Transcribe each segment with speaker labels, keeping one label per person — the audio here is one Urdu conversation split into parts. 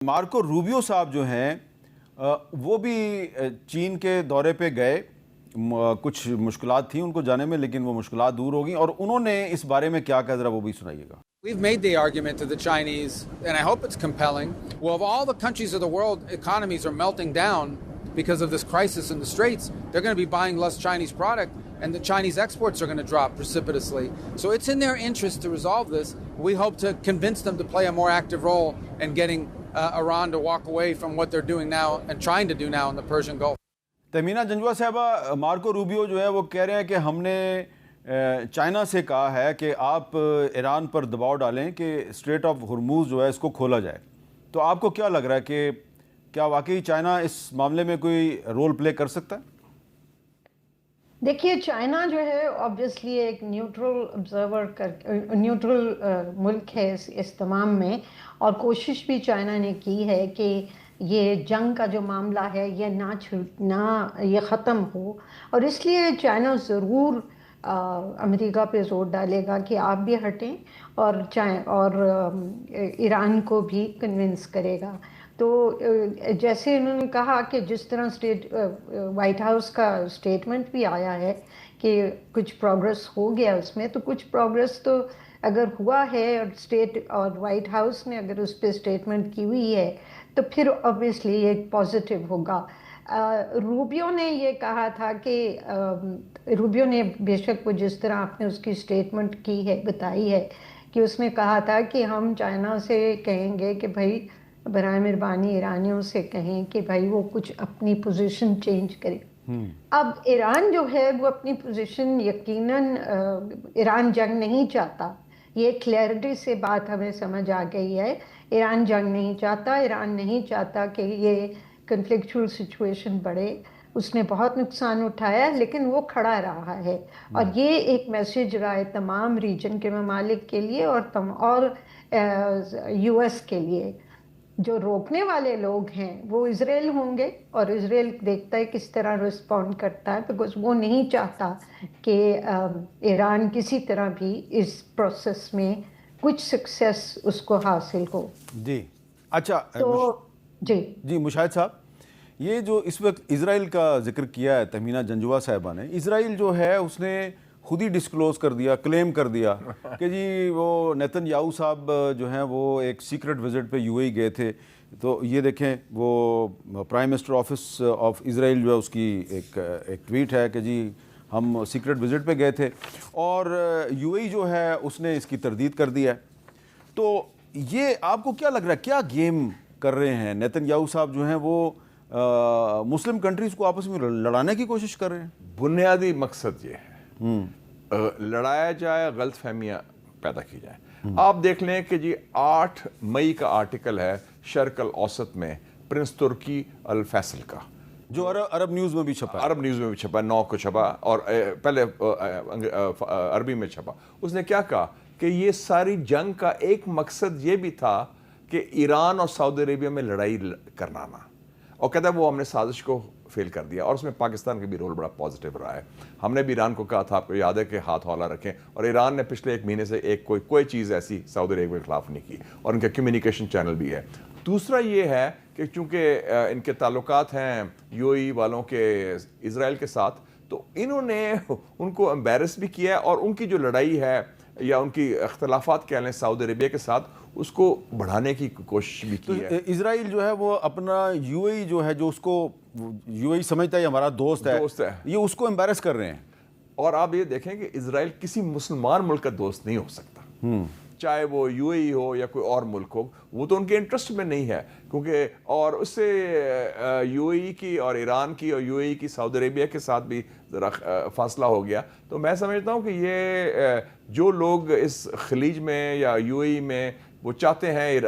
Speaker 1: مارکو روبیو صاحب جو ہیں وہ بھی چین کے دورے پہ گئے، کچھ مشکلات تھیں ان کو جانے میں، لیکن وہ مشکلات دور ہو گئیں، اور انہوں نے اس بارے میں کیا کہا ذرا وہ بھی سنائیے گا۔
Speaker 2: We've made the argument to the Chinese, and I hope it's compelling. Well, of all the countries of the world, economies are melting down because of this crisis in the Straits. They're going to be buying less Chinese product, and the Chinese exports are going to drop precipitously. So it's in their interest to resolve this. We hope to convince them to play a more active role in getting Iran to walk away from what they're doing now and trying to do now in the Persian Gulf.
Speaker 1: Tehmina Janjua صاحبہ، مارکو روبیو جو ہے وہ کہہ رہے ہیں کہ ہم نے چائنا سے کہا ہے کہ آپ ایران پر دباؤ ڈالیں کہ اسٹریٹ آف ہرموز جو ہے اس کو کھولا جائے۔ تو آپ کو کیا لگ رہا ہے کہ کیا واقعی چائنا اس معاملے میں کوئی رول پلے کر سکتا ہے؟
Speaker 3: دیکھیے، چائنا جو ہے آبویسلی ایک نیوٹرل آبزرور نیوٹرل ملک ہے اس تمام میں، اور کوشش بھی چائنا نے کی ہے کہ یہ جنگ کا جو معاملہ ہے یہ نہ یہ ختم ہو، اور اس لیے چائنا ضرور امریکہ پہ زور ڈالے گا کہ آپ بھی ہٹیں، اور ایران کو بھی کنونس کرے گا۔ تو جیسے انہوں نے کہا کہ جس طرح وائٹ ہاؤس کا اسٹیٹمنٹ بھی آیا ہے کہ کچھ پروگرس ہو گیا اس میں، تو کچھ پروگرس تو اگر ہوا ہے اور وائٹ ہاؤس نے اگر اس پہ اسٹیٹمنٹ کی ہوئی ہے تو پھر اوبویسلی ایک پازیٹیو ہوگا۔ روبیو نے یہ کہا تھا کہ روبیو نے بے شک وہ جس طرح آپ نے اس کی اسٹیٹمنٹ کی ہے بتائی ہے کہ اس میں کہا تھا کہ ہم چائنا سے کہیں گے کہ بھائی برائے مہربانی ایرانیوں سے کہیں کہ بھائی وہ کچھ اپنی پوزیشن چینج کرے۔ اب ایران جو ہے وہ اپنی پوزیشن یقیناً ایران جنگ نہیں چاہتا، یہ کلیئرٹی سے بات ہمیں سمجھ آ گئی ہے۔ ایران جنگ نہیں چاہتا، ایران نہیں چاہتا کہ یہ کنفلکچوئل سچویشن بڑھے۔ اس نے بہت نقصان اٹھایا لیکن وہ کھڑا رہا ہے، اور یہ ایک میسیج رہا ہے تمام ریجن کے ممالک کے لیے اور یو ایس کے لیے۔ جو روکنے والے لوگ ہیں وہ اسرائیل ہوں گے، اور اسرائیل دیکھتا ہے کس طرح رسپونڈ کرتا ہے، بیکاز وہ نہیں چاہتا کہ ایران کسی طرح بھی اس پروسیس میں کچھ سکسیس اس کو حاصل ہو۔
Speaker 1: جی اچھا،
Speaker 3: تو
Speaker 1: جی مشاہد صاحب، یہ جو اس وقت اسرائیل کا ذکر کیا ہے تہمینہ جنجوہ صاحبہ نے، اسرائیل جو ہے اس نے خود ہی ڈسکلوز کر دیا، کلیم کر دیا کہ جی وہ نیتن یاہو صاحب جو ہیں وہ ایک سیکرٹ وزٹ پہ یو اے ای گئے تھے۔ تو یہ دیکھیں، وہ prime minister office of Israel جو ہے اس کی ایک ٹویٹ ہے کہ جی ہم سیکرٹ وزٹ پہ گئے تھے، اور یو اے ای جو ہے اس نے اس کی تردید کر دیا ہے۔ تو یہ آپ کو کیا لگ رہا ہے، کیا گیم کر رہے ہیں نیتن یاہو صاحب جو ہیں وہ مسلم کنٹریز کو آپس میں لڑانے کی کوشش کر رہے ہیں؟
Speaker 4: بنیادی مقصد یہ ہے لڑایا جائے، غلط فہمیاں پیدا کی جائیں۔ آپ دیکھ لیں کہ جی 8 مئی کا آرٹیکل ہے شرق الاوسط میں پرنس ترکی الفیصل کا،
Speaker 1: جو عرب نیوز میں بھی چھپا،
Speaker 4: عرب نیوز میں بھی چھپا، 9 کو چھپا، اور پہلے عربی میں چھپا۔ اس نے کیا کہا کہ یہ ساری جنگ کا ایک مقصد یہ بھی تھا کہ ایران اور سعودی عربیہ میں لڑائی کرنا نا، اور کہتا ہے وہ ہم نے سازش کو فیل کر دیا، اور اس میں پاکستان کا بھی رول بڑا پازیٹیو رہا ہے۔ ہم نے بھی ایران کو کہا تھا، آپ کو یاد ہے کہ ہاتھ ہولہ رکھیں، اور ایران نے پچھلے 1 مہینے سے کوئی چیز ایسی سعودی عربیہ کے خلاف نہیں کی، اور ان کا کمیونیکیشن چینل بھی ہے۔ دوسرا یہ ہے کہ چونکہ ان کے تعلقات ہیں یو اے ای والوں کے اسرائیل کے ساتھ، تو انہوں نے ان کو امبیرس بھی کیا ہے، اور ان کی جو لڑائی ہے یا ان کی اختلافات کہہ لیں سعودی عربیہ کے ساتھ، اس کو بڑھانے کی کوشش بھی کی ہے۔
Speaker 1: اسرائیل جو ہے وہ اپنا یو اے ای جو ہے، جو اس کو یو اے ای سمجھتا ہے یہ ہمارا دوست ہے، یہ اس کو امبیرس کر رہے ہیں۔ اور
Speaker 4: آپ یہ دیکھیں کہ اسرائیل کسی مسلمان ملک کا دوست نہیں ہو سکتا، چاہے وہ یو اے ای ہو یا کوئی اور ملک ہو، وہ تو ان کے انٹرسٹ میں نہیں ہے، کیونکہ اور اس سے یو اے ای کی اور ایران کی اور یو اے ای کی سعودی عربیہ کے ساتھ بھی ذرا فاصلہ ہو گیا۔ تو میں سمجھتا ہوں کہ یہ جو لوگ اس خلیج میں یا یو اے ای میں وہ چاہتے ہیں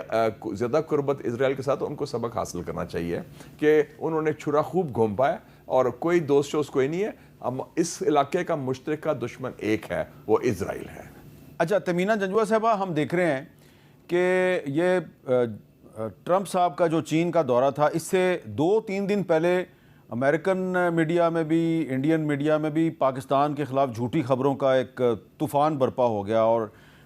Speaker 4: زیادہ قربت اسرائیل کے ساتھ، ان کو سبق حاصل کرنا چاہیے کہ انہوں نے چھرا خوب گھوم پایا، اور کوئی دوست شوست کوئی نہیں ہے، ہم اس علاقے کا مشترکہ دشمن ایک ہے، وہ اسرائیل ہے۔
Speaker 1: اچھا تہمینہ جنجوہ صاحبہ، ہم دیکھ رہے ہیں کہ یہ ٹرمپ صاحب کا جو چین کا دورہ تھا، اس سے 2-3 دن پہلے امریکن میڈیا میں بھی، انڈین میڈیا میں بھی پاکستان کے خلاف جھوٹی خبروں کا ایک طوفان برپا ہو گیا، اور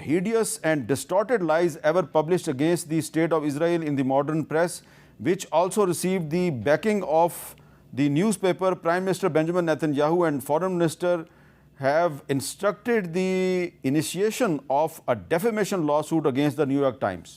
Speaker 1: hideous and distorted lies ever published against the state of Israel in the modern press, which also received the backing of the newspaper, Prime Minister Benjamin Netanyahu and Foreign Minister have instructed the initiation of a defamation lawsuit against the New York Times.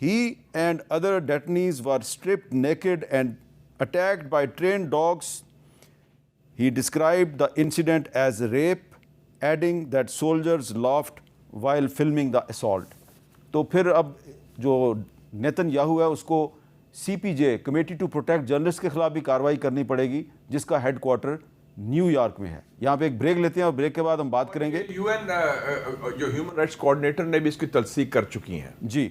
Speaker 1: he and other detainees were stripped naked and attacked by trained dogs. He described the incident as rape adding that soldiers laughed while filming the assault. تو پھر اب جو نیتن یاہو ہے اس کو CPJ committee to protect journalist کے خلاف بھی کارروائی کرنی پڑے گی جس کا ہیڈ کوارٹر نیو یارک میں ہے. یہاں پہ ایک بریک لیتے ہیں اور بریک کے بعد ہم بات کریں گے.
Speaker 4: UN جو ہیومن رائٹس کوآرڈینیٹر نے بھی اس کی تصدیق کر چکی ہیں.
Speaker 1: جی